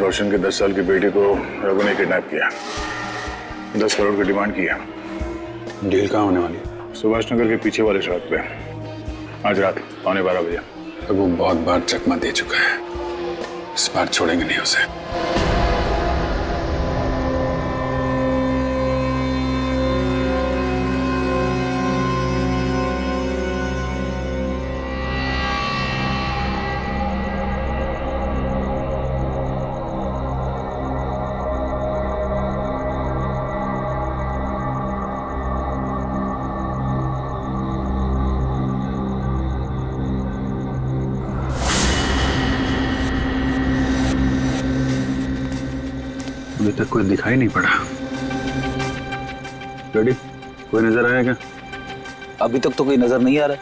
रोशन के 10 साल की बेटी को रघु ने किडनैप किया। 10 करोड़ की डिमांड की है। डील कहाँ होने वाली? सुभाष नगर के पीछे वाले सड़क पे आज रात 12:15 बजे। रघु बहुत बार चकमा दे चुका है, इस बार छोड़ेंगे नहीं उसे। अभी तक कोई दिखाई नहीं पड़ा। रेडी? कोई नजर आया क्या? अभी तक तो कोई नजर नहीं आ रहा।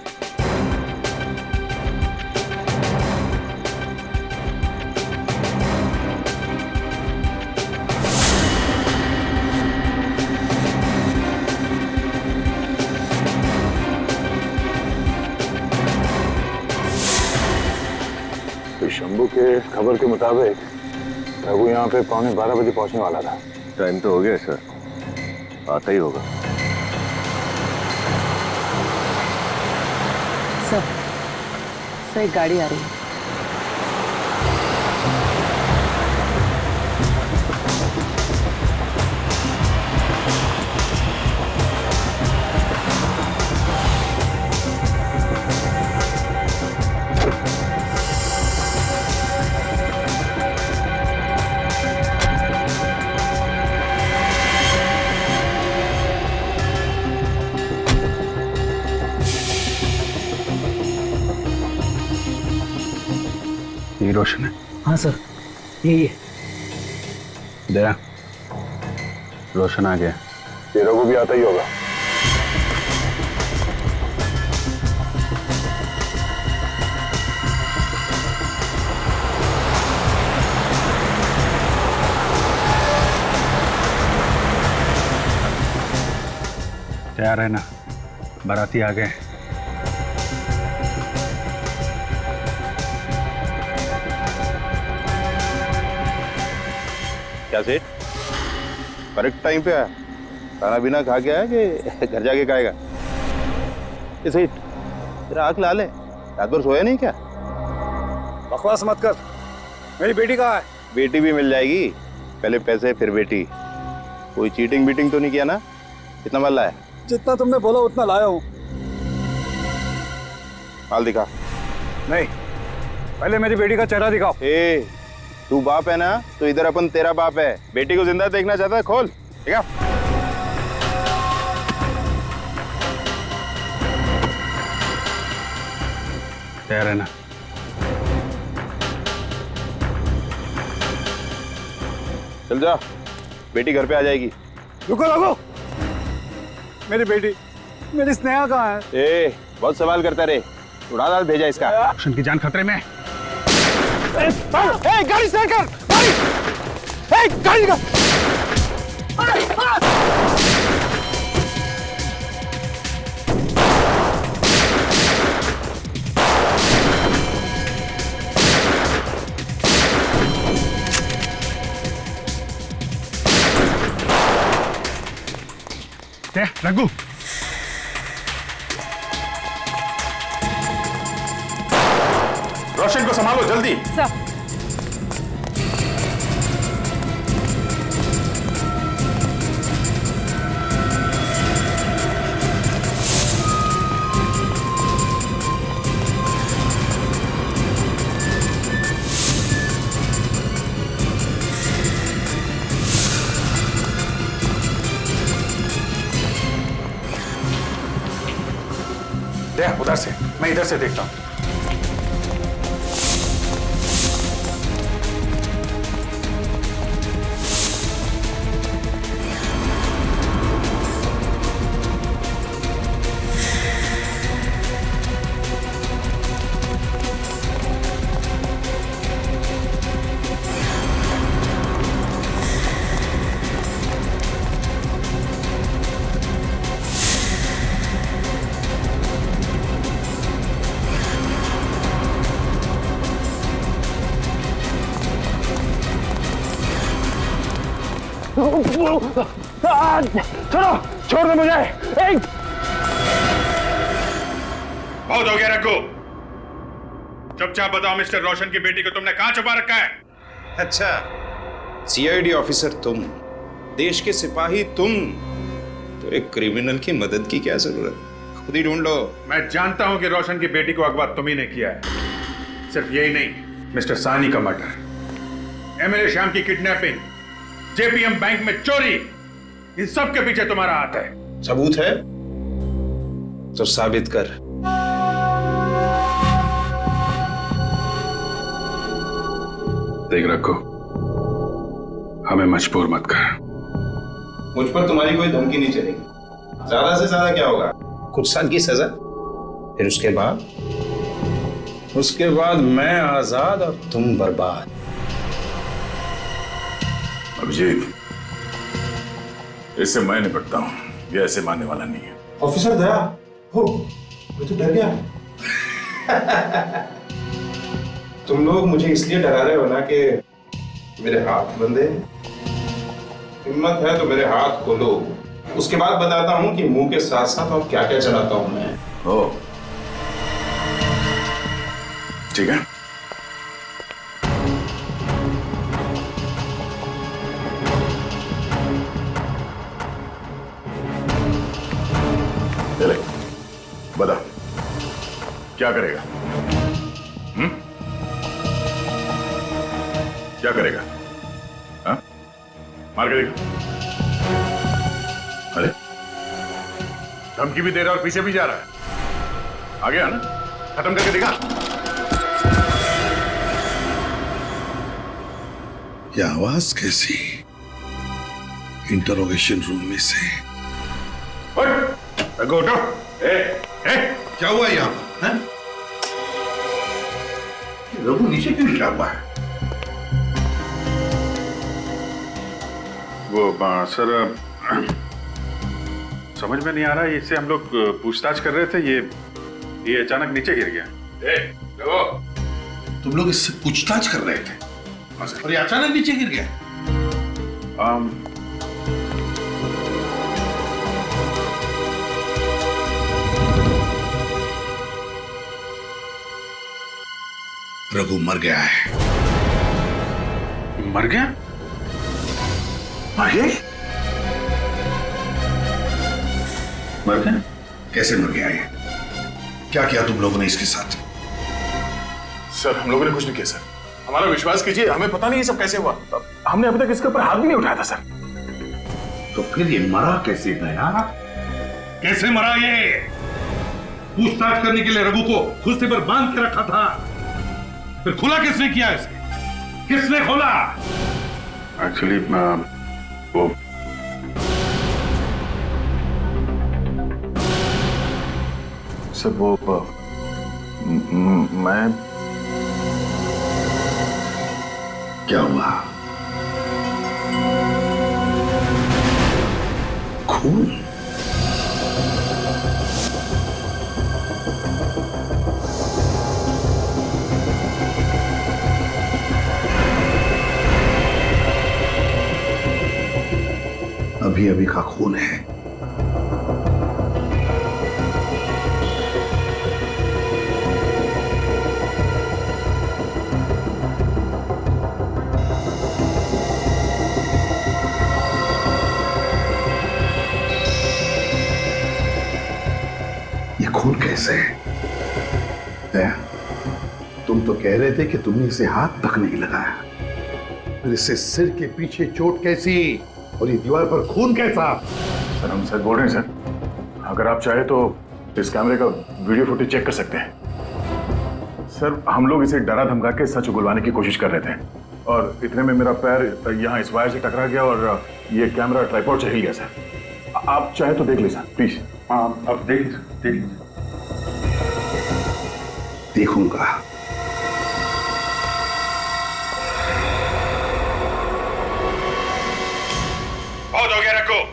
तो शंभू के खबर के मुताबिक रघु यहाँ पे 12:15 बजे पहुंचने वाला था। टाइम तो हो गया सर, आता ही होगा। सर एक गाड़ी आ रही है। ये रोशन है? हाँ सर, यही है। दया, रोशन आ गया। ये रघु भी आता ही होगा। तैयार है ना? बाराती आ गए। क्या सेठ, करेक्ट टाइम पे आया? खाना पीना खा के आया कि घर जाके खाएगा? ये सेठ, तेरा आँख लाल है, रात भर सोया नहीं क्या? बकवास मत कर। मेरी बेटी कहाँ है? बेटी भी मिल जाएगी, पहले पैसे फिर बेटी। कोई चीटिंग बीटिंग तो नहीं किया ना? कितना माल लाया? जितना तुमने बोला उतना लाया हूँ। माल दिखा। नहीं, पहले मेरी बेटी का चेहरा दिखाओ। ए, तू बाप है ना, तो इधर अपन तेरा बाप है। बेटी को जिंदा देखना चाहता है? खोल, ठीक है? तैयार है ना? चल जा, बेटी घर पे आ जाएगी। रुको रुको, मेरी बेटी, मेरी स्नेहा कहाँ है? ए, बहुत सवाल करता रे, उड़ा दाल भेजा इसका। रोशन की जान खतरे में। गाड़ी स्टार्ट कर, गाड़ी का। रघु, रोशन को संभालो जल्दी। सर उधर से, मैं इधर से देखता हूँ। छोड़ो, छोड़ दो मुझे। बहुत हो गया रघु। चुपचाप बताओ मिस्टर रोशन की बेटी को तुमने कहां छुपा रखा है? अच्छा, सीआईडी ऑफिसर तुम, देश के सिपाही तुम, तो एक क्रिमिनल की मदद की क्या जरूरत? खुद ही ढूंढ लो। मैं जानता हूं कि रोशन की बेटी को अगवा तुम ही ने किया है। सिर्फ यही नहीं, मिस्टर सानी का मर्डर, एमएलए श्याम की किडनैपिंग, जेपीएम बैंक में चोरी, इन सब के पीछे तुम्हारा हाथ है। सबूत है तो साबित कर। देख रखो, हमें मजबूर मत कर। मुझ पर तुम्हारी कोई धमकी नहीं चलेगी। ज्यादा से ज्यादा क्या होगा, कुछ साल की सजा, फिर उसके बाद मैं आजाद और तुम बर्बाद। अभिजीत, इससे मैं निपटता हूं, ये ऐसे मानने वाला नहीं है। ऑफिसर दया हो, मैं तो डर गया। तुम लोग मुझे इसलिए डरा रहे हो ना कि मेरे हाथ बंधे। हिम्मत है तो मेरे हाथ खोलो, उसके बाद बताता हूं कि मुंह के साथ साथ और क्या क्या चलाता हूं मैं। ओ, ठीक है। ले, बता क्या करेगा? क्या करेगा? हाँ? मार के देखा। अरे, धमकी भी दे रहा और पीछे भी जा रहा है। आ गया ना? खत्म करके दिखा। ये आवाज कैसी? इंटरोगेशन रूम में से। उठ, उठो। क्या हुआ यहाँ पर? रघु नीचे क्यों गिरा हुआ है? वो सर, समझ में नहीं आ रहा है। इससे हम लोग पूछताछ कर रहे थे, ये अचानक नीचे गिर गया। तुम लोग इससे पूछताछ कर रहे थे और ये अचानक नीचे गिर गया? रघु मर गया है। मर गया? मर गया? कैसे मर गया ये? क्या किया तुम लोगों ने इसके साथ? सर, हम लोगों ने कुछ नहीं किया सर। हमारा विश्वास कीजिए, हमें पता नहीं ये सब कैसे हुआ। हमने अभी तक इसके ऊपर हाथ भी नहीं उठाया था सर। तो फिर ये मरा कैसे गया? कैसे मरा ये? पूछताछ करने के लिए रघु को खुशी पर बांध के रखा था, फिर खुला किसने किया इसे? किसने खोला? एक्चुअली वो सर, वो मैं क्या हुआ? खून? अभी अभी का खून है। ये खून कैसे है? तुम तो कह रहे थे कि तुमने इसे हाथ तक नहीं लगाया, फिर इससे सिर के पीछे चोट कैसी और ये दीवार पर खून कैसा? सर, हम सर बोल रहे हैं सर। अगर आप चाहे तो इस कैमरे का वीडियो फुटेज चेक कर सकते हैं। सर, हम लोग इसे डरा धमका के सच उगलवाने की कोशिश कर रहे थे और इतने में मेरा पैर यहाँ इस वायर से टकरा गया और ये कैमरा ट्राइपॉड से हिल गया सर। आप चाहे तो देख लीजिए सर, प्लीज। हाँ, अब देख लीजिए। देखूंगा। बहुत हो गया रखो।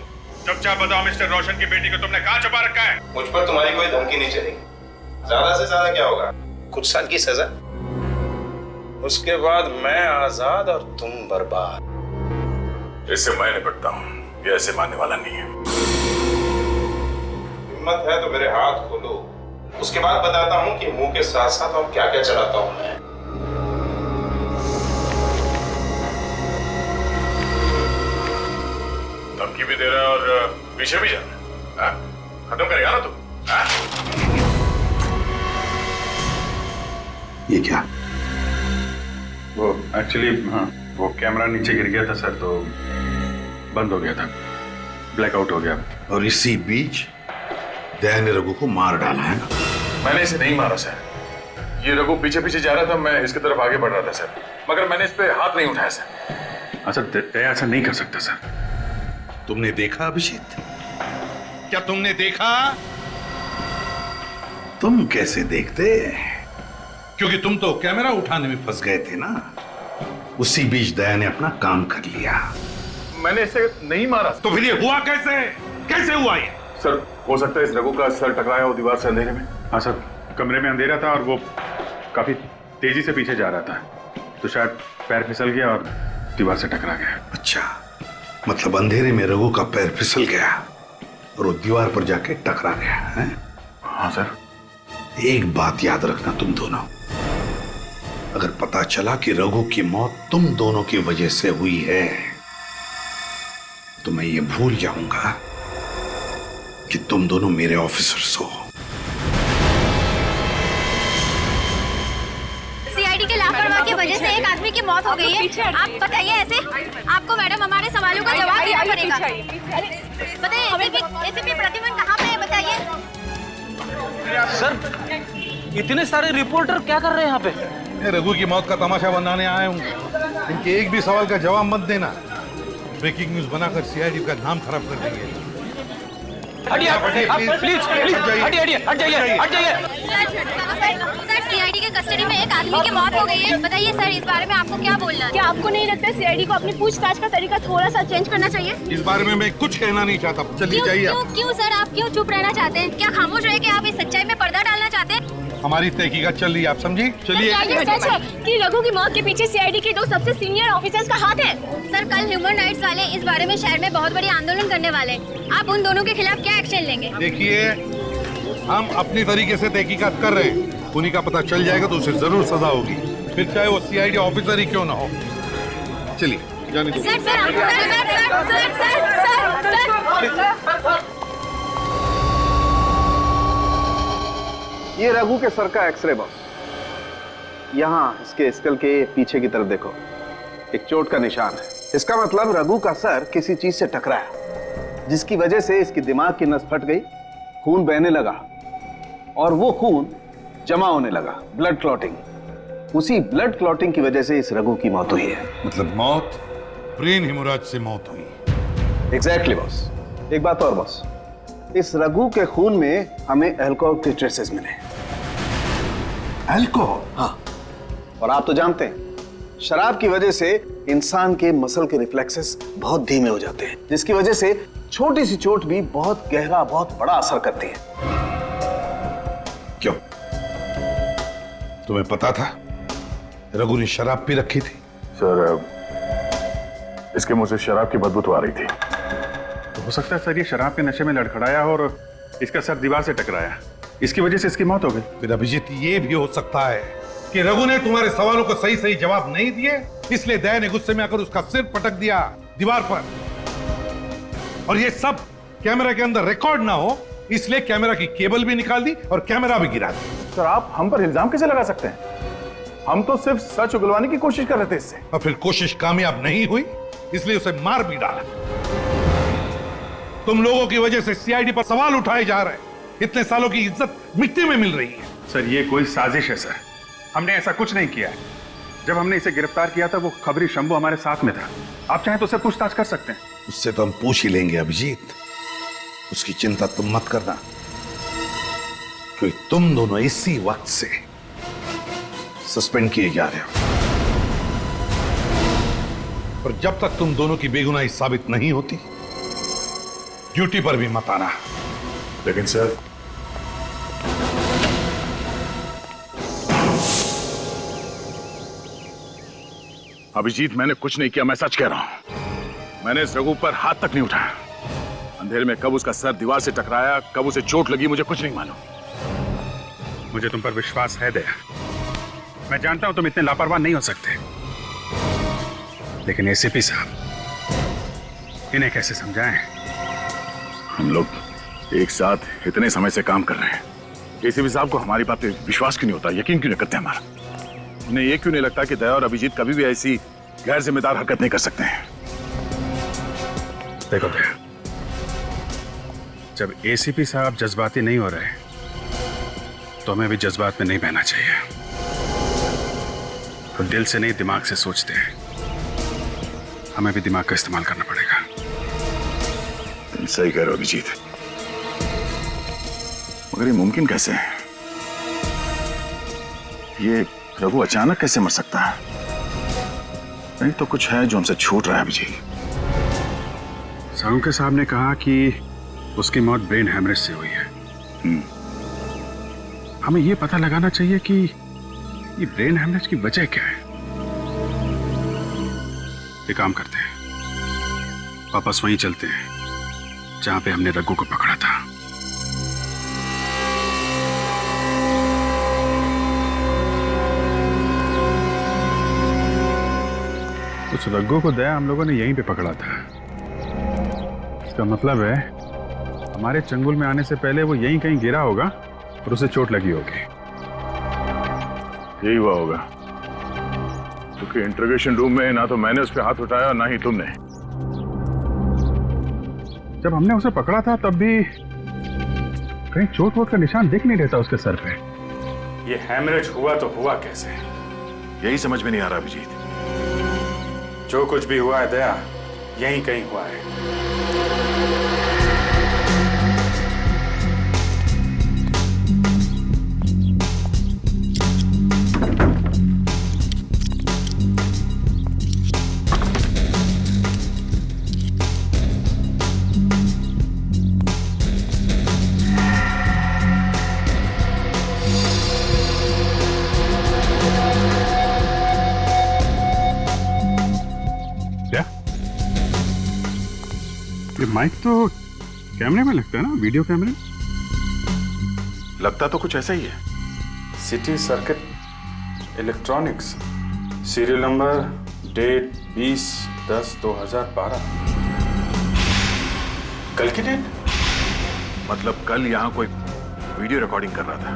चुपचाप बताओ मिस्टर रोशन की बेटी को तुमने कहां छुपा रखा है? मुझ पर तुम्हारी कोई धमकी नहीं चलेगी। ज्यादा से ज्यादा क्या होगा, कुछ साल की सजा, उसके बाद मैं आजाद और तुम बर्बाद। इससे मैं निपटता हूँ, ये ऐसे मानने वाला नहीं है। हिम्मत है तो मेरे हाथ खोलो, उसके बाद बताता हूँ कि मुंह के साथ साथ और क्या क्या चलाता हूँ मैं। धमकी भी दे रहा है और पीछे भी जा रहा है। हाँ? खत्म करेगा ना तू? हाँ? ये क्या? वो एक्चुअली हाँ, वो कैमरा नीचे गिर गया था सर, तो बंद हो गया था, ब्लैकआउट हो गया। और इसी बीच दया ने रघु को मार डाला है ना? मैंने इसे नहीं मारा सर। ये रघु पीछे पीछे जा रहा था, मैं इसकी तरफ आगे बढ़ रहा था सर, मगर मैंने इस पे हाथ नहीं उठाया सर। हाँ सर, दया ऐसा नहीं कर सकता सर। तुमने देखा अभिजीत? क्या तुमने देखा? तुम कैसे देखते? क्योंकि तुम तो कैमरा उठाने में फंस गए थे ना। उसी बीच दया ने अपना काम कर लिया। मैंने इसे नहीं मारा तो फिर ये हुआ कैसे? कैसे हुआ ये? सर। हो सकता है इस रघु का सर टकराया हो दीवार से अंधेरे में। हाँ सर, कमरे में अंधेरा था और वो काफी तेजी से पीछे जा रहा था, तो शायद पैर फिसल गया और दीवार से टकरा गया। अच्छा, मतलब अंधेरे में रघु का पैर फिसल गया और वो दीवार पर जाके टकरा गया है? हाँ सर। एक बात याद रखना तुम दोनों, अगर पता चला कि रघु की मौत तुम दोनों की वजह से हुई है तो मैं ये भूल जाऊंगा कि तुम दोनों मेरे ऑफिसर्स हो। सीआईडी के लापरवाही की वजह से एक आदमी की मौत हो गई है। आप बताइए ऐसे? आपको मैडम हमारे सवालों का जवाब देना पड़ेगा। बताइए एसीपी प्रद्युम्न कहाँ पे है, बताइए। सर, इतने सारे रिपोर्टर क्या कर रहे हैं यहाँ पे? रघु की मौत का तमाशा बनाने आए हूँ। इनके एक भी सवाल का जवाब मत देना, ब्रेकिंग न्यूज बनाकर सीआईडी का नाम खराब कर देंगे। हटिए, प्लीज हट जाइए। सर, सीआईडी के कस्टडी में एक आदमी की मौत हो गई है। बताइए सर, इस बारे में आपको क्या बोलना है? क्या आपको नहीं लगता सीआईडी को अपनी पूछताछ का तरीका थोड़ा सा चेंज करना चाहिए? इस बारे में मैं कुछ कहना नहीं चाहता। चलिए जाइए। क्यों सर, आप क्यों चुप रहना चाहते हैं? क्या खामोश रह के आप इस सच्चाई में पर्दा डालना चाहते हैं? हमारी तहकीकात चल रही है, आप समझी? चलिए। ये सच है कि रघु की मौत के पीछे सीआईडी के दो सबसे सीनियर ऑफिसर्स का हाथ है? सर, कल ह्यूमन राइट्स वाले इस बारे में शहर में बहुत बड़ी आंदोलन करने वाले हैं। आप उन दोनों के खिलाफ क्या एक्शन लेंगे? देखिए, हम अपनी तरीके से तहकीकात कर रहे हैं। उन्हीं का पता चल जाएगा तो उसे जरूर सजा होगी, फिर चाहे वो सीआईडी ऑफिसर ही क्यों ना हो। चलिए जाने दो। सर। ये रघु के सर का एक्सरे बॉस। यहाँ इसके स्कल के पीछे की तरफ देखो, एक चोट का निशान है। इसका मतलब रघु का सर किसी चीज से टकराया, जिसकी वजह से इसकी दिमाग की नस फट गई, खून बहने लगा और वो खून जमा होने लगा, ब्लड क्लॉटिंग। उसी ब्लड क्लॉटिंग की वजह से इस रघु की मौत हुई है। मतलब मौत ब्रेन हेमोरेज से मौत हुई। Exactly boss. एक बात और बॉस, इस रघु के खून में हमें अल्कोहल के ट्रेसेस मिले। अल्कोहल? हाँ, और आप तो जानते हैं शराब की वजह से इंसान के मसल के रिफ्लेक्सेस बहुत धीमे हो जाते हैं, जिसकी वजह से छोटी सी चोट भी बहुत गहरा, बहुत बड़ा असर करती है। क्यों? तुम्हें पता था रघु ने शराब पी रखी थी? सर, इसके मुंह से शराब की बदबू तो आ रही थी। तो हो सकता है सर ये शराब के नशे में लड़खड़ाया और इसका सर दीवार से टकराया, इसकी वजह से इसकी मौत हो गई। फिर अभिजीत, ये भी हो सकता है कि रघु ने तुम्हारे सवालों को सही सही जवाब नहीं दिए, इसलिए दया ने गुस्से में आकर उसका सिर पटक दिया दीवार पर, और ये सब कैमरा के अंदर रिकॉर्ड ना हो इसलिए कैमरा की केबल भी निकाल दी और कैमरा भी गिरा दी। सर, आप हम पर इल्जाम कैसे लगा सकते हैं? हम तो सिर्फ सच उगलवाने की कोशिश कर रहे थे इससे। और फिर कोशिश कामयाब नहीं हुई इसलिए उसे मार भी डाला। तुम लोगों की वजह से सीआईडी पर सवाल उठाए जा रहे हैं, इतने सालों की इज्जत मिट्टी में मिल रही है। सर, ये कोई साजिश है सर, हमने ऐसा कुछ नहीं किया है। जब हमने इसे गिरफ्तार किया था वो खबरी शंभू हमारे साथ में था। आप चाहें तो उससे पूछताछ कर सकते हैं। उससे तो हम पूछ ही लेंगे अभिजीत, उसकी चिंता तुम मत करना, क्योंकि तुम दोनों इसी वक्त से सस्पेंड किए जा रहे हो। और जब तक तुम दोनों की बेगुनाही साबित नहीं होती ड्यूटी पर भी मत आना। लेकिन सर, अभिजीत, मैंने कुछ नहीं किया, मैं सच कह रहा हूं। मैंने इस रघु पर हाथ तक नहीं उठाया। अंधेरे में कब उसका सर दीवार से टकराया, कब उसे चोट लगी, मुझे कुछ नहीं मालूम। मुझे तुम पर विश्वास है दया। मैं जानता हूं तुम इतने लापरवाह नहीं हो सकते, लेकिन एसीपी साहब, इन्हें कैसे समझाएं? हम लोग एक साथ इतने समय से काम कर रहे हैं। एसीपी साहब को हमारी बात पे विश्वास क्यों नहीं होता, यकीन क्यों नहीं करते हमारा? उन्हें ये क्यों नहीं लगता कि दया और अभिजीत कभी भी ऐसी गैर जिम्मेदार हरकत नहीं कर सकते हैं? देखो दया, जब एसीपी साहब जज्बाती नहीं हो रहे तो हमें भी जज्बात में नहीं बहना चाहिए। तो दिल से नहीं, दिमाग से सोचते हैं। हमें भी दिमाग का इस्तेमाल करना पड़ेगा। तुम सही कह रहे हो अभिजीत, मगर ये मुमकिन कैसे है? ये रघु अचानक कैसे मर सकता है? नहीं तो कुछ है जो हमसे छूट रहा है अभिजीत। साळुंखे साहब ने कहा कि उसकी मौत ब्रेन हैमरेज से हुई है। हमें यह पता लगाना चाहिए कि ये ब्रेन हैमरेज की वजह क्या है। एक काम करते हैं, वापस वहीं चलते हैं जहां पे हमने रघु को पकड़ा था। उस रघु को दया हम लोगों ने यहीं पे पकड़ा था। इसका मतलब है हमारे चंगुल में आने से पहले वो यहीं कहीं गिरा होगा और उसे चोट लगी होगी। यही हुआ होगा, क्योंकि इंटरोगेशन रूम में ना तो मैंने उस पर हाथ उठाया और ना ही तुमने। जब हमने उसे पकड़ा था तब भी कहीं चोट वोट का निशान दिख नहीं रहता उसके सर पे। ये हैमरेज हुआ तो हुआ कैसे? यही समझ में नहीं आ रहा अभिजीत। जो कुछ भी हुआ है दया, यहीं कहीं हुआ है। ये माइक तो कैमरे में लगता है ना, वीडियो कैमरे? लगता तो कुछ ऐसा ही है। City circuit electronics, serial number, date 20/10/2012। कल की डेट? मतलब कल यहाँ कोई वीडियो रिकॉर्डिंग कर रहा था।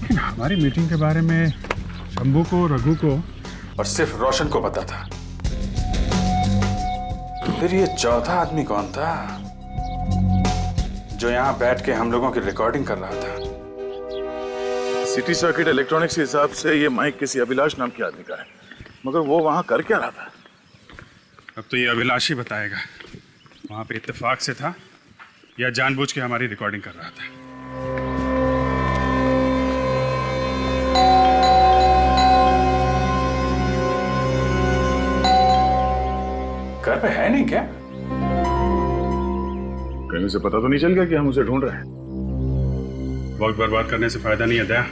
लेकिन हमारी मीटिंग के बारे में शंभू को, रघु को और सिर्फ रोशन को पता था। फिर ये चौथा आदमी कौन था जो यहाँ बैठ के हम लोगों की रिकॉर्डिंग कर रहा था? सिटी सर्किट इलेक्ट्रॉनिक्स के हिसाब से ये माइक किसी अभिलाष नाम के आदमी का है, मगर वो वहां कर क्या रहा था? अब तो ये अभिलाष ही बताएगा, वहां पे इत्तेफाक से था या जानबूझ के हमारी रिकॉर्डिंग कर रहा था। घर पे है नहीं क्या? कहीं उसे पता तो नहीं चल गया कि हम उसे ढूंढ रहे हैं? वक्त बर्बाद करने से फायदा नहीं है दया।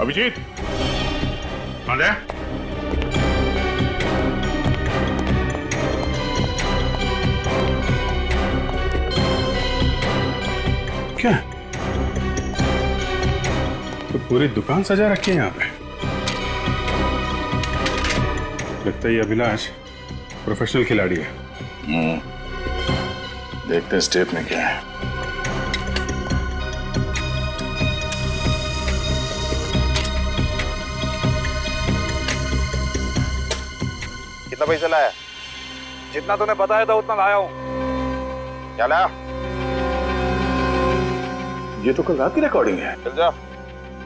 अभिजीत, कौन है? क्या तो पूरी दुकान सजा रखी है यहाँ पे? लगता है ये अभिलाष प्रोफेशनल खिलाड़ी है। देखते हैं स्टेप में क्या है। कितना पैसा लाया? जितना तूने बताया था उतना लाया हूं। क्या लाया? ये तो कल रात की रिकॉर्डिंग है। चल जा।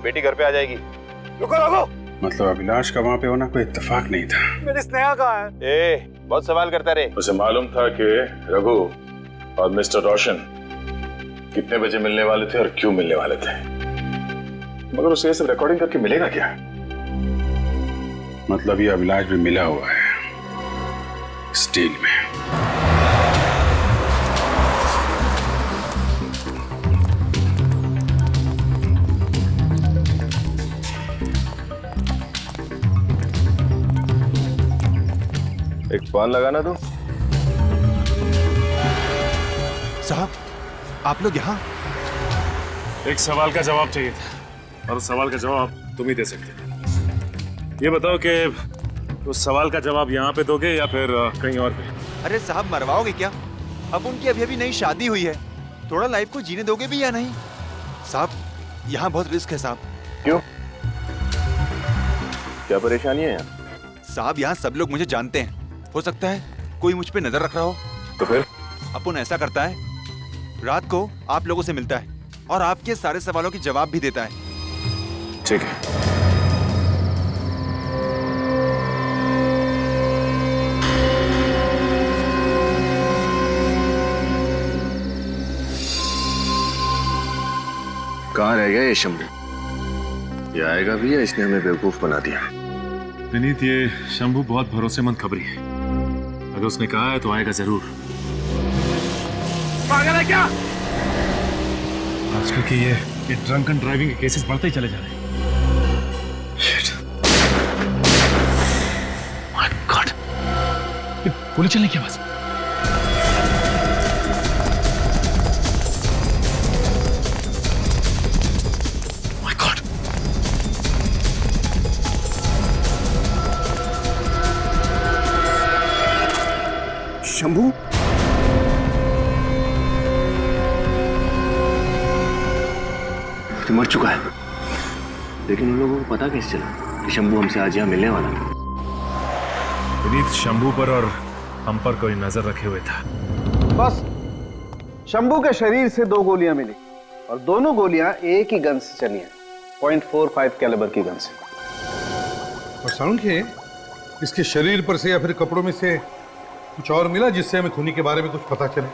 बेटी घर पे आ जाएगी। रुको रुको, मतलब अभिलाष का वहां पे होना कोई इत्तेफाक नहीं था। मेरी स्नेहा कहाँ है? बहुत सवाल करता रहे। उसे मालूम था कि रघु और मिस्टर रोशन कितने बजे मिलने वाले थे और क्यों मिलने वाले थे, मगर उसे ये सब रिकॉर्डिंग करके मिलेगा क्या? मतलब ये अभिलाष भी मिला हुआ है स्टील में। एक फोन लगाना तो। साहब, आप लोग यहाँ? एक सवाल का जवाब चाहिए था और उस सवाल का जवाब तुम ही दे सकते हो। ये बताओ कि उस सवाल का जवाब यहाँ पे दोगे या फिर कहीं और पे? अरे साहब, मरवाओगे क्या? अब उनकी अभी नई शादी हुई है, थोड़ा लाइफ को जीने दोगे भी या नहीं? साहब, यहाँ बहुत रिस्क है साहब। क्यों? क्या परेशानी है यहाँ? साहब, यहाँ सब लोग मुझे जानते हैं, हो सकता है कोई मुझ पे नजर रख रहा हो। तो फिर? अपुन ऐसा करता है, रात को आप लोगों से मिलता है और आपके सारे सवालों के जवाब भी देता है। ठीक है। कहाँ रह गया ये शंभू? ये आएगा भी या इसने हमें बेवकूफ बना दिया? विनीत, ये शंभू बहुत भरोसेमंद खबरी है। अगर उसने कहा है तो आएगा जरूर। पागल है क्या? आजकल के ये ड्रंक एंड ड्राइविंग के केसेस बढ़ते ही चले जा रहे हैं। माय गॉड, गोली चलने की आवाज। My God, Shambhu? तो मर चुका है, लेकिन उन लोगों को पता कैसे चला कि शंभू हमसे आज यहाँ मिलने वाला है? विनीत शंभू पर और हम पर कोई नजर रखे हुए था। बस शंभू के शरीर से 2 गोलियां मिली और दोनों गोलियां एक ही गन से चली हैं, .45 कैलिबर की गन से। और साउंड के इसके शरीर पर से या फिर कपड़ों में से कुछ और मिला जिससे हमें खूनी के बारे में कुछ पता चले?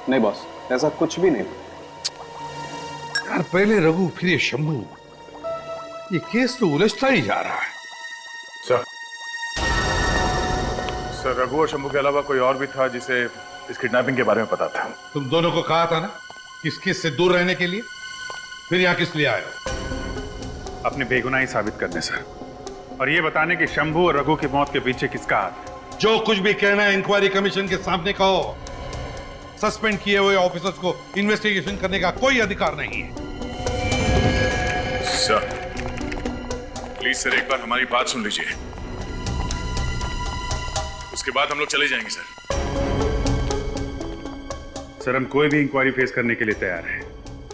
नहीं बॉस, ऐसा कुछ भी नहीं। यार, पहले रघु फिर ये शंभू, ये केस तो उलझता ही जा रहा है। सर, रघु और शंभू के अलावा कोई और भी था जिसे इस किडनैपिंग के बारे में पता था? तुम दोनों को कहा था ना इस केस से दूर रहने के लिए, फिर यहाँ किस लिए आए हो? अपनी बेगुनाही साबित करने सर, और ये बताने कि शंभू और रघु की मौत के पीछे किसका हाथ है। जो कुछ भी कहना है इंक्वायरी कमीशन के सामने कहो। सस्पेंड किए हुए ऑफिसर्स को इन्वेस्टिगेशन करने का कोई अधिकार नहीं है। सर, प्लीज सर, एक बार हमारी बात सुन लीजिए, उसके बाद हम लोग चले जाएंगे सर। सर, हम कोई भी इंक्वायरी फेस करने के लिए तैयार हैं।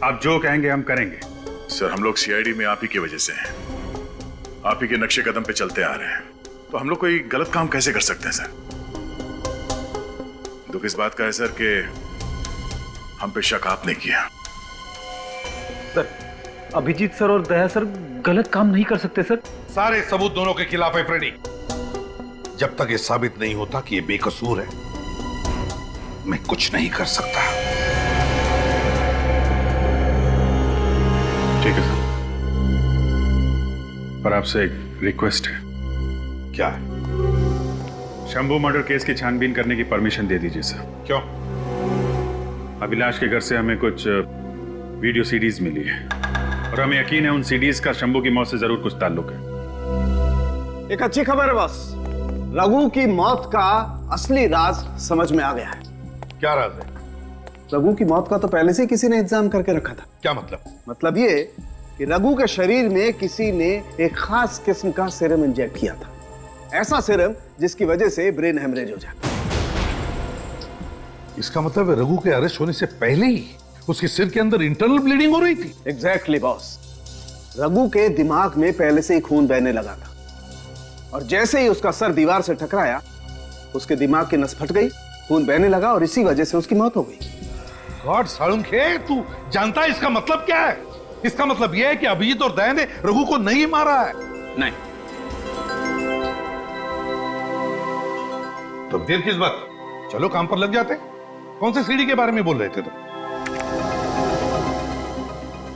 आप जो कहेंगे हम करेंगे। सर, हम लोग सीआईडी में आप ही की वजह से हैं, आप ही के नक्शे कदम पे चलते आ रहे हैं, तो हम लोग कोई गलत काम कैसे कर सकते हैं सर? दुख इस बात का है सर कि हम पे शक आपने किया। सर, अभिजीत सर और दया सर गलत काम नहीं कर सकते सर। सारे सबूत दोनों के खिलाफ है फ्रेडी। जब तक ये साबित नहीं होता कि ये बेकसूर है, मैं कुछ नहीं कर सकता। ठीक है सर, पर आपसे एक रिक्वेस्ट है। क्या है? शंभू मर्डर केस की छानबीन करने की परमिशन दे दीजिए सर। क्यों? अभिलाष के घर से हमें कुछ वीडियो सीडीज मिली है और हमें यकीन है उन सीडीज का शंभू की मौत से जरूर कुछ ताल्लुक है। एक अच्छी खबर है बॉस, रघु की मौत का असली राज समझ में आ गया है। क्या राज है? रघु की मौत का तो पहले से किसी ने इंतजाम करके रखा था। क्या मतलब? मतलब ये कि रघु के शरीर में किसी ने एक खास किस्म का सीरम इंजेक्ट किया था, ऐसा सीरम जिसकी वजह से ब्रेन हेमरेज हो जाता। इसका मतलब रघु के अरेस्ट होने से पहले ही उसके सिर के अंदर इंटरनल ब्लीडिंग हो रही थी। एग्जैक्टली बॉस, रघु के दिमाग में पहले से ही खून बहने लगा था और जैसे ही उसका सर दीवार से टकराया, उसके दिमाग की नस फट गई, खून बहने लगा और इसी वजह से उसकी मौत हो गई। गॉड सालुंखे, तू जानता है इसका मतलब क्या है? इसका मतलब यह है कि अभिजीत और दया ने रघु को नहीं मारा है। नहीं। तो देर किस बात, चलो काम पर लग जाते। कौन से सीडी के बारे में बोल रहे थे तुम?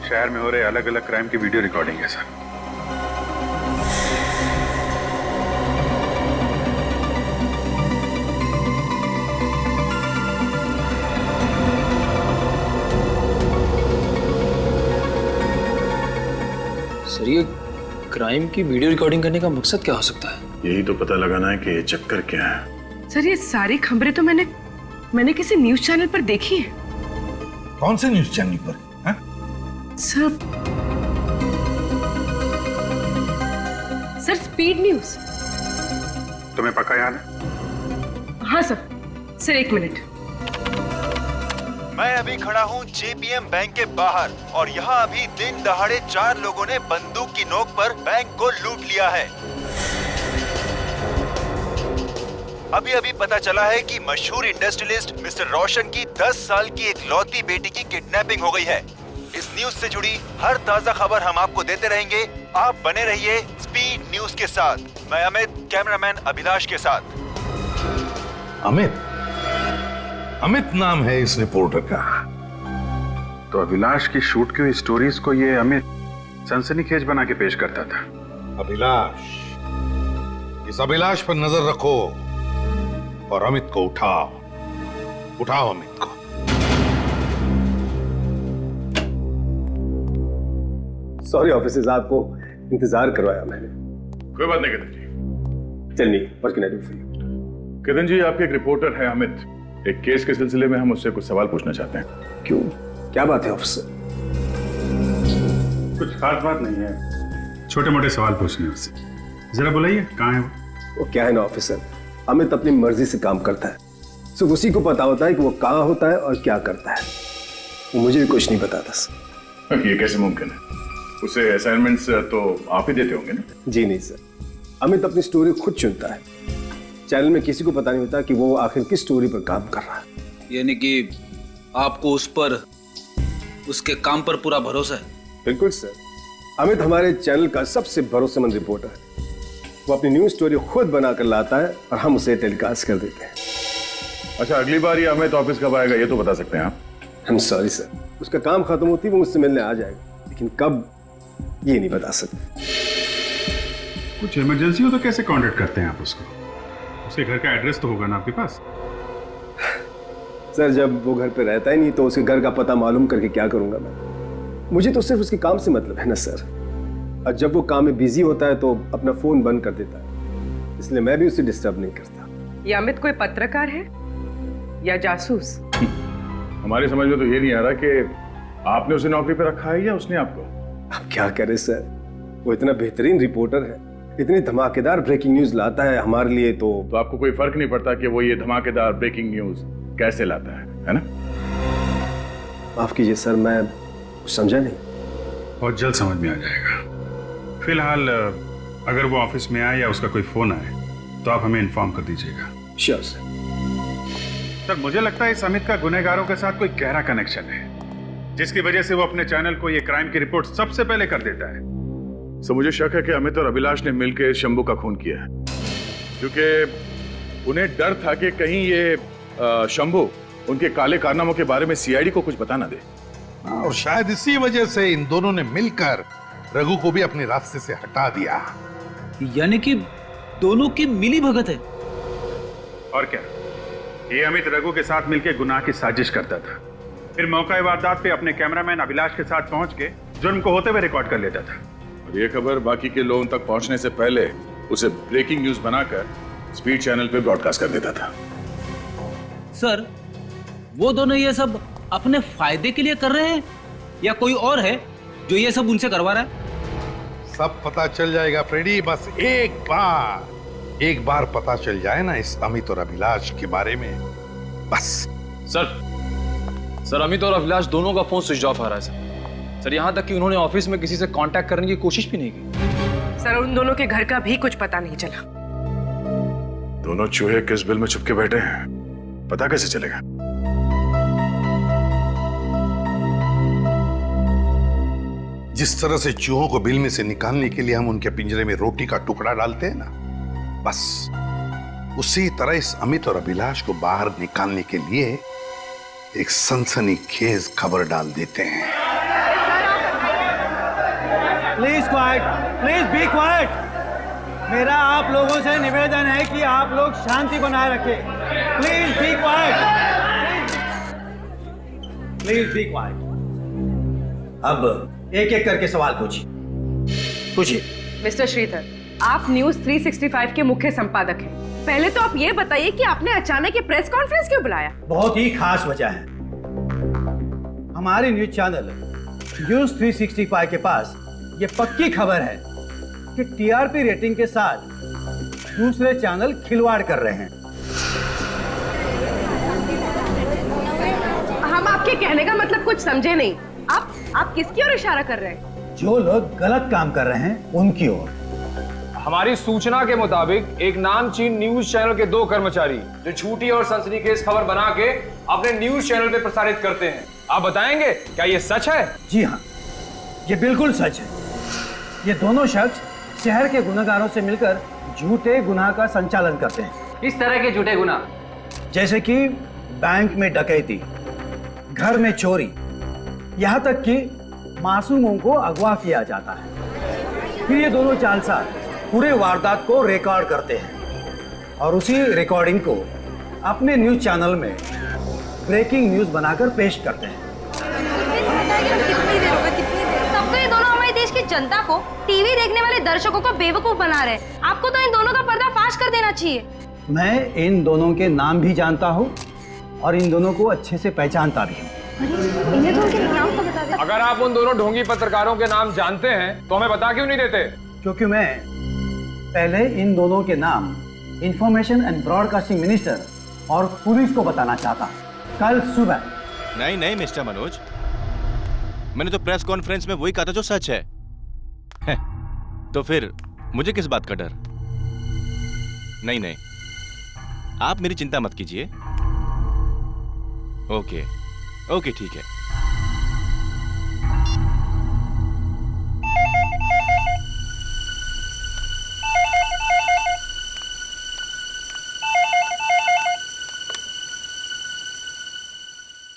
शहर में हो रहे अलग अलग क्राइम की वीडियो रिकॉर्डिंग है सर। सर ये क्राइम की वीडियो रिकॉर्डिंग करने का मकसद क्या हो सकता है? यही तो पता लगाना है कि ये चक्कर क्या है। सर ये सारी खबरें तो मैंने किसी न्यूज चैनल पर देखी है। कौन से न्यूज चैनल पर? Sir speed news. तुम्हें पक्का याद है? हाँ सर एक मिनट। मैं अभी खड़ा हूँ जेपीएम बैंक के बाहर और यहाँ अभी दिन दहाड़े 4 लोगों ने बंदूक की नोक पर बैंक को लूट लिया है। अभी अभी पता चला है कि मशहूर इंडस्ट्रियलिस्ट मिस्टर रोशन की 10 साल की एक लौती बेटी की किडनैपिंग हो गई है। इस न्यूज से जुड़ी हर ताजा खबर हम आपको देते रहेंगे। आप बने रहिए स्पीड न्यूज के साथ। मैं अमित, कैमरामैन अभिलाष के साथ। अमित नाम है इस रिपोर्टर का। तो अभिलाष की शूट की हुई स्टोरीज को ये अमित सनसनीखेज बना के पेश करता था। अभिलाष, इस अभिलाष पर नजर रखो और अमित को उठाओ अमित को। सॉरी ऑफिसर्स, आपको इंतजार करवाया मैंने। कोई बात नहीं किदन जी। चलिए, what can I do for you? किदन जी, आपके एक रिपोर्टर है अमित। एक केस के सिलसिले में हम उससे कुछ सवाल पूछना चाहते हैं। क्यों, क्या बात है ऑफिसर? कुछ खास बात नहीं है, छोटे मोटे सवाल पूछने उससे। जरा बुलाइए, कहाँ है वो? क्या है ना ऑफिसर, अमित अपनी मर्जी से काम करता है। सिर्फ उसी को पता होता है कि वो कहाँ होता है और क्या करता है। वो मुझे भी कुछ नहीं बताता सर। ये कैसे मुमकिन है? उसे असाइनमेंट्स तो आप ही देते होंगे ना? जी नहीं सर, अमित अपनी स्टोरी खुद चुनता है। चैनल में किसी को पता नहीं होता कि वो आखिर किस स्टोरी पर काम कर रहा है। यानी कि आपको उस पर, उसके काम पर पूरा भरोसा है? बिल्कुल सर, अमित हमारे चैनल का सबसे भरोसेमंद रिपोर्टर है। वो अपनी न्यूज स्टोरी खुद बनाकर लाता है और हम उसे टेलीकास्ट कर देते हैं। अच्छा, अगली बार ये अमित ऑफिस कब आएगा ये तो बता सकते हैं आप? हम सॉरी सर, उसका काम खत्म होती है वो मुझसे मिलने आ जाएगा, लेकिन कब ये नहीं बता सकते। कुछ इमरजेंसी हो तो कैसे कांटेक्ट करते हैं आप उसको? उसके घर का एड्रेस तो होगा ना आपके पास? सर जब वो घर पे रहता ही नहीं तो उसके घर का पता मालूम करके क्या करूंगा मैं? मुझे तो सिर्फ उसके काम से मतलब है ना सर। और जब वो काम में बिजी होता है तो अपना फोन बंद कर देता है, इसलिए मैं भी उसे डिस्टर्ब नहीं करता। ये अमित कोई पत्रकार है या जासूस? हमारी समझ में तो ये नहीं आ रहा कि आपने उसे नौकरी पे रखा है या उसने आपको। अब क्या करे सर, वो इतना बेहतरीन रिपोर्टर है, इतनी धमाकेदार ब्रेकिंग न्यूज लाता है हमारे लिए। तो आपको कोई फर्क नहीं पड़ता कि वो ये धमाकेदार ब्रेकिंग न्यूज कैसे लाता है ना? माफ कीजिए सर, मैं समझा नहीं। बहुत जल्द समझ में आ जाएगा। फिलहाल अगर वो ऑफिस में आए या उसका कोई फोन आए तो आप हमें इन्फॉर्म कर दीजिएगा। Sure sir. सर मुझे लगता है इस अमित का गुनहगारों के साथ कोई गहरा कनेक्शन है, जिसकी वजह से वो अपने चैनल को ये क्राइम की रिपोर्ट सबसे पहले कर देता है। सो मुझे शक है कि अमित और अभिलाष ने मिलकर शंभू का खून किया है, क्योंकि उन्हें डर था कि कहीं ये शंभू उनके काले कारनामों के बारे में सीआईडी को कुछ बता ना दे। और शायद इसी वजह से इन दोनों ने मिलकर रघु को भी अपने रास्ते से हटा दिया। यानी कि दोनों की मिली भगत है। और क्या, ये अमित रघु के साथ मिलकर गुनाह की साजिश करता था, फिर मौका वारदात पे अपने कैमरामैन अभिलाष के साथ पहुंच के जुर्म को होते हुए रिकॉर्ड कर लेता था। और ये खबर बाकी के लोगों तक पहुंचने से पहले उसे ब्रेकिंग न्यूज बनाकर स्पीड चैनल पे ब्रॉडकास्ट कर देता था। सर वो दोनों ये सब अपने फायदे के लिए कर रहे हैं या कोई और है जो ये सब उनसे करवा रहा है? सब पता चल जाएगा फ्रेडी, बस एक बार पता चल जाए ना इस अमित और अभिलाष के बारे में, बस। सर अमित और अभिलाष दोनों का फोन स्विच ऑफ आ रहा है सर। यहाँ तक कि उन्होंने ऑफिस में किसी से कांटेक्ट करने की कोशिश भी नहीं की। सर उन दोनों के घर का भी कुछ पता नहीं चला। दोनों चूहे किस बिल में छुपके बैठे हैं, पता कैसे चलेगा? जिस तरह से चूहों को बिल में से निकालने के लिए हम उनके पिंजरे में रोटी का टुकड़ा डालते हैं ना, बस उसी तरह इस अमित और अभिलाष को बाहर निकालने के लिए एक सनसनीखेज खबर डाल देते हैं। Please quite, please be quite. मेरा आप लोगों से निवेदन है कि आप लोग शांति बनाए रखें। Please be quite, please be quite. अब एक एक करके सवाल पूछिए। मिस्टर श्रीधर, आप न्यूज 365 के मुख्य संपादक हैं। पहले तो आप ये बताइए कि आपने अचानक ये प्रेस कॉन्फ्रेंस क्यों बुलाया? बहुत ही खास वजह है। हमारे न्यूज चैनल न्यूज 365 के पास ये पक्की खबर है कि टीआरपी रेटिंग के साथ दूसरे चैनल खिलवाड़ कर रहे हैं। हम आपके कहने का मतलब कुछ समझे नहीं। आप किसकी ओर इशारा कर रहे हैं? जो लोग गलत काम कर रहे हैं उनकी ओर। हमारी सूचना के मुताबिक एक नामचीन न्यूज चैनल के 2 कर्मचारी जो झूठी और सनसनीखेज खबर बना के अपने न्यूज चैनल पे प्रसारित करते हैं। आप बताएंगे क्या ये सच है? जी हाँ, ये बिल्कुल सच है। ये दोनों शख्स शहर के गुनहगारों से मिलकर झूठे गुनाह का संचालन करते हैं। इस तरह के झूठे गुनाह जैसे कि बैंक में डकैती, घर में चोरी, यहाँ तक कि मासूमों को अगवा किया जाता है। फिर ये दोनों जालसाज पूरे वारदात को रिकॉर्ड करते हैं और उसी रिकॉर्डिंग को अपने न्यूज चैनल में ब्रेकिंग न्यूज बनाकर पेश करते हैं। सबको ये दोनों हमारे देश की जनता को, टीवी देखने वाले दर्शकों को बेवकूफ बना रहे हैं। आपको तो इन दोनों का पर्दाफाश कर देना चाहिए। मैं इन दोनों के नाम भी जानता हूँ और इन दोनों को अच्छे से पहचानता भी हूँ। इन्हें तो उनके नाम तो बता दे। अगर आप उन दोनों ढोंगी पत्रकारों के नाम जानते हैं तो हमें बता क्यों नहीं देते? क्योंकि मैं पहले इन दोनों के नाम इंफॉर्मेशन एंड ब्रॉडकास्टिंग मिनिस्टर और पुलिस को बताना चाहता कल सुबह। नहीं मिस्टर मनोज, मैंने तो प्रेस कॉन्फ्रेंस में वही कहा था जो सच है। तो फिर मुझे किस बात का डर? नहीं, आप मेरी चिंता मत कीजिए। ओके, ठीक है।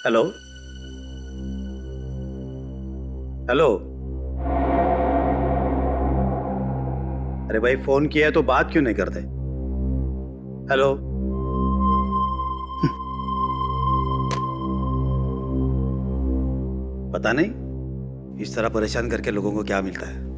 हेलो, अरे भाई, फोन किया है तो बात क्यों नहीं करते? हेलो, पता नहीं इस तरह परेशान करके लोगों को क्या मिलता है।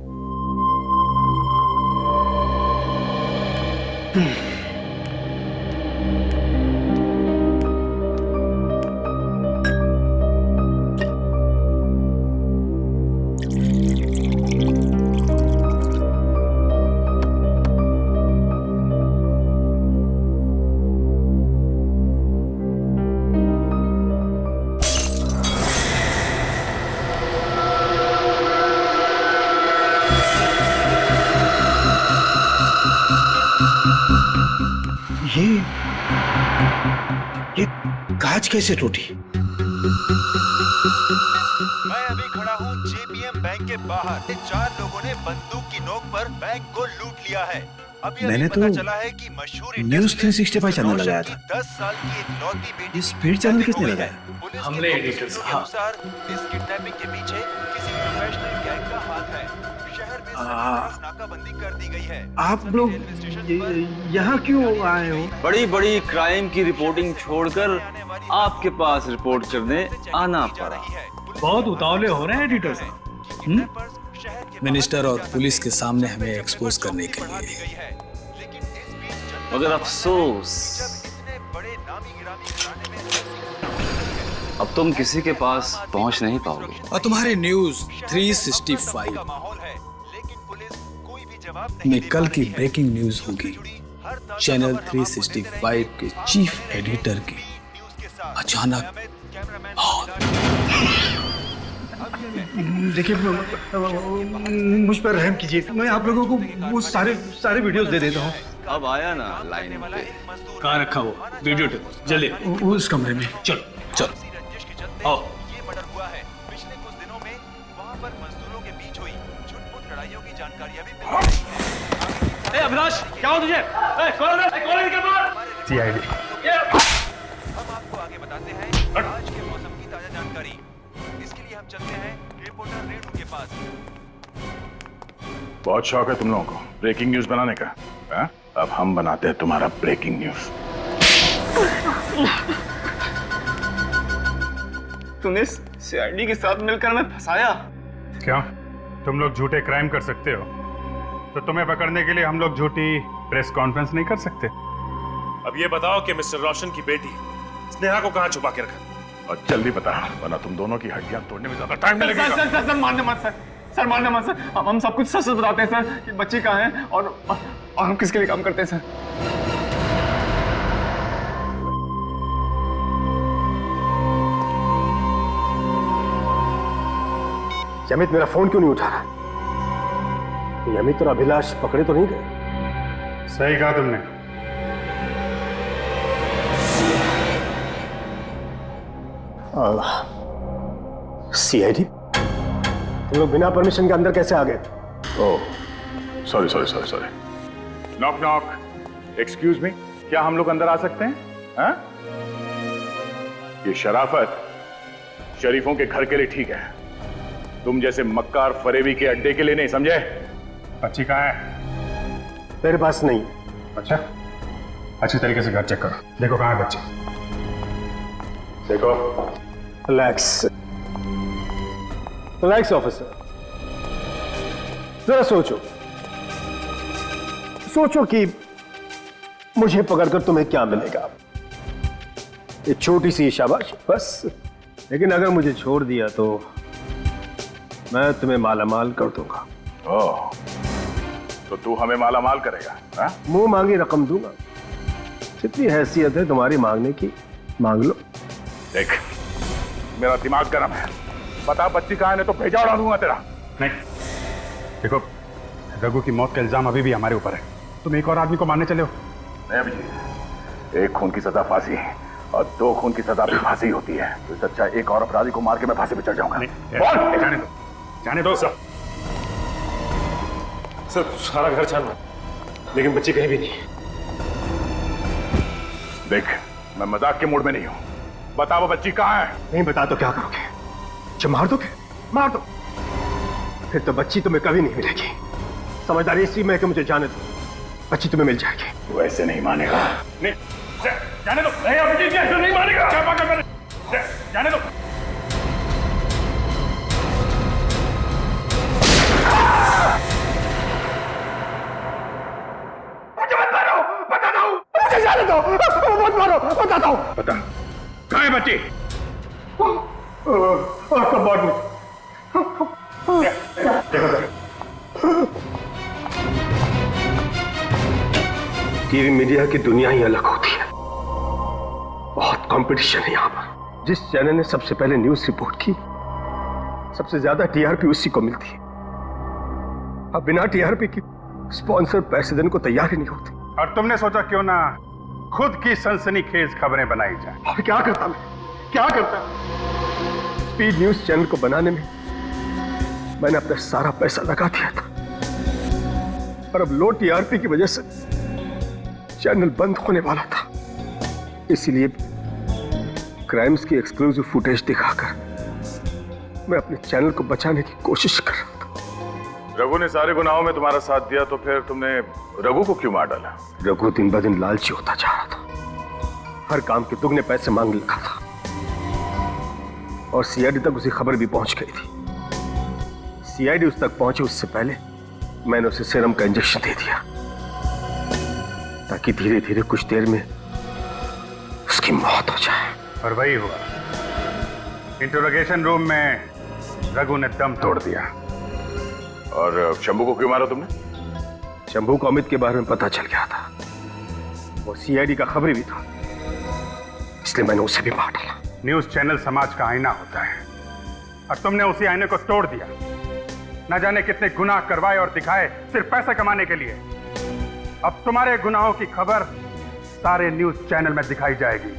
ये कांच कैसे टूटी? मैं अभी खड़ा हूँ जेपीएम बैंक के बाहर। 4 लोगों ने बंदूक की नोक पर बैंक को लूट लिया है। मैंने तो चला है कि मशहूर न्यूज 365 चैनल लगाया था। 10 साल की एक लौती बेटी। स्पीड चैनल किसने लगाया? हमने एडिटर साहब। इस किडनैपिंग के पीछे किसी प्रोफेशनल गैंग का हाथ है। शहर में नाकाबंदी कर दी गई है। आप लोग यहाँ क्यों आए हो? बड़ी क्राइम की रिपोर्टिंग छोड़कर आपके पास रिपोर्ट करने आना पड़ा। बहुत उतावले हो रहे हैं एडिटर साहब। मिनिस्टर और पुलिस के सामने हमें एक्सपोज करने के लिए। मगर अफसोस, अब तुम किसी के पास पहुंच नहीं पाओगे। और तुम्हारे न्यूज 365 में कल की ब्रेकिंग न्यूज होगी। चैनल 365 के चीफ एडिटर की अचानक देखिए, मुझ पर रहम कीजिए। मैं आप लोगों को वो सारे वीडियोस दे देता हूँ। अब आया ना लाइन पे। कहाँ रखा वो वीडियो टेप? जल्दी उस कमरे में। चलो आओ। अभिलाष, क्या हो तुझे? कौन निकल बाहर? सीआईडी। हम आपको आगे बताते हैं आज के मौसम की ताजा जानकारी। इसके लिए हम चलते हैं रिपोर्टर रेणु के पास। बहुत शौक है तुम लोगों को ब्रेकिंग न्यूज बनाने का, हा? अब हम बनाते हैं तुम्हारा ब्रेकिंग न्यूज। तूने सीआईडी के साथ मिलकर हमें फंसाया। क्यों? तुम लोग झूठे क्राइम कर सकते हो, तो तुम्हें पकड़ने के लिए हम लोग झूठी प्रेस कॉन्फ्रेंस नहीं कर सकते? अब ये बताओ कि मिस्टर रोशन की बेटी स्नेहा को कहाँ छुपा के रखा? और जल्दी बता, वरना तुम दोनों की हड्डियां तोड़ने में ज्यादा टाइम लगेगा। सर मारने मत सर, सर मारने मत सर। हम सब कुछ सच बताते हैं सर कि बच्ची कहाँ है और हम किसके लिए काम करते हैं सर। अमित मेरा फोन क्यों नहीं उठा रहा? ये अमित और अभिलाष पकड़े तो नहीं गए? सही कहा तुमने। सीआईडी, तुम लोग बिना परमिशन के अंदर कैसे आ गए? Oh, sorry sorry sorry sorry. Knock knock, excuse me, क्या हम लोग अंदर आ सकते हैं? हाँ? ये शराफत शरीफों के घर के लिए ठीक है, तुम जैसे मक्कार फरेबी के अड्डे के लिए नहीं, समझे? बच्ची कहाँ है? मेरे पास नहीं। अच्छा, अच्छी तरीके से घर चेक करो, देखो कहाँ है बच्ची। देखो। रिलैक्स रिलैक्स ऑफिसर, जरा सोचो सोचो कि मुझे पकड़कर तुम्हें क्या मिलेगा? एक छोटी सी शाबाशी बस। लेकिन अगर मुझे छोड़ दिया तो मैं तुम्हें मालामाल कर दूंगा। ओह, तो तू हमें मालामाल करेगा? हाँ? मुंह मांगी रकम दूंगा। जितनी हैसियत है तुम्हारी मांगने की, मांग लो। देख, मेरा दिमाग गर्म है, बता बच्ची कहाँ है, नहीं तो भेजा उड़ा दूंगा तेरा। नहीं, देखो रघु की मौत का इल्जाम अभी भी हमारे ऊपर है, तुम एक और आदमी को मारने चले हो। नहीं अभिजीत, एक खून की सजा फांसी और 2 खून की सजा भी फांसी होती है, तो सच्चा एक और अपराधी को मार के मैं फांसी पे चढ़ जाऊंगा। बोल, जाने दो सर। सारा घर छाना, लेकिन बच्ची कहीं भी नहीं। देख, मैं मजाक के मूड में नहीं हूं, बता वो बच्ची कहाँ है? नहीं बता तो क्या करोगे? जो मार दोगे? मार दो, फिर तो बच्ची तुम्हें कभी नहीं मिलेगी। समझदारी इसी में कि मुझे जाने दो, बच्ची तुम्हें मिल जाएगी। तू ऐसे नहीं मानेगा। नहीं, जाने दो। नहीं अभिजीत, ऐसे नहीं मानेगा। क्या पागल कर? जाने दो। बताता हूं। बता, कहाँ है बच्ची? कबाड़ में। टीवी मीडिया की दुनिया ही अलग होती है, बहुत कंपटीशन है यहाँ पर। जिस चैनल ने सबसे पहले न्यूज रिपोर्ट की, सबसे ज्यादा टीआरपी उसी को मिलती है। अब बिना टीआरपी की स्पॉन्सर पैसे देने को तैयार ही नहीं होते। और तुमने सोचा क्यों ना खुद की सनसनीखेज खबरें बनाई जाए? और क्या करता मैं, क्या करता? स्पीड न्यूज चैनल को बनाने में मैंने अपना सारा पैसा लगा दिया था, और अब लो टीआरपी की वजह से चैनल बंद होने वाला था। इसीलिए क्राइम्स की एक्सक्लूसिव फुटेज दिखाकर मैं अपने चैनल को बचाने की कोशिश कर रहा था। रघु ने सारे गुनाहों में तुम्हारा साथ दिया, तो फिर तुमने रघु को क्यों मार डाला? रघु दिन ब दिन लालची होता जा रहा था, हर काम के दुगने पैसे मांग लगा था, और सीआईडी तक उसी खबर भी पहुंच गई थी। सीआईडी उस तक पहुंचे उससे पहले मैंने उसे सीरम का इंजेक्शन दे दिया, ताकि धीरे धीरे कुछ देर में उसकी मौत हो जाए। और वही हुआ। इंटरोगेशन रूम में रघु ने दम तोड़ दिया। और शंभू को क्यों मारा तुमने? शंभू को अमित के बारे में पता चल गया था, वो सीआईडी का खबरी भी था, इसलिए मैंने उसे भी मार डाला। न्यूज चैनल समाज का आईना होता है, और तुमने उसी आईने को तोड़ दिया। न जाने कितने गुनाह करवाए और दिखाए सिर्फ पैसा कमाने के लिए। अब तुम्हारे गुनाहों की खबर सारे न्यूज चैनल में दिखाई जाएगी।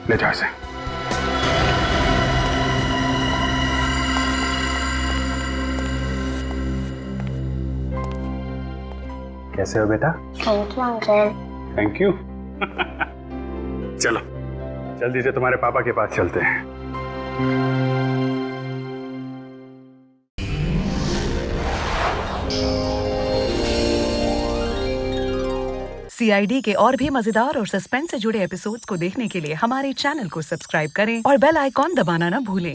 ले जाओ इसे। कैसे हो बेटा? Thank you uncle. Thank you. चलो जल्दी से तुम्हारे पापा के पास चलते हैं। CID के और भी मजेदार और सस्पेंस से जुड़े एपिसोड्स को देखने के लिए हमारे चैनल को सब्सक्राइब करें और बेल आइकॉन दबाना ना भूलें।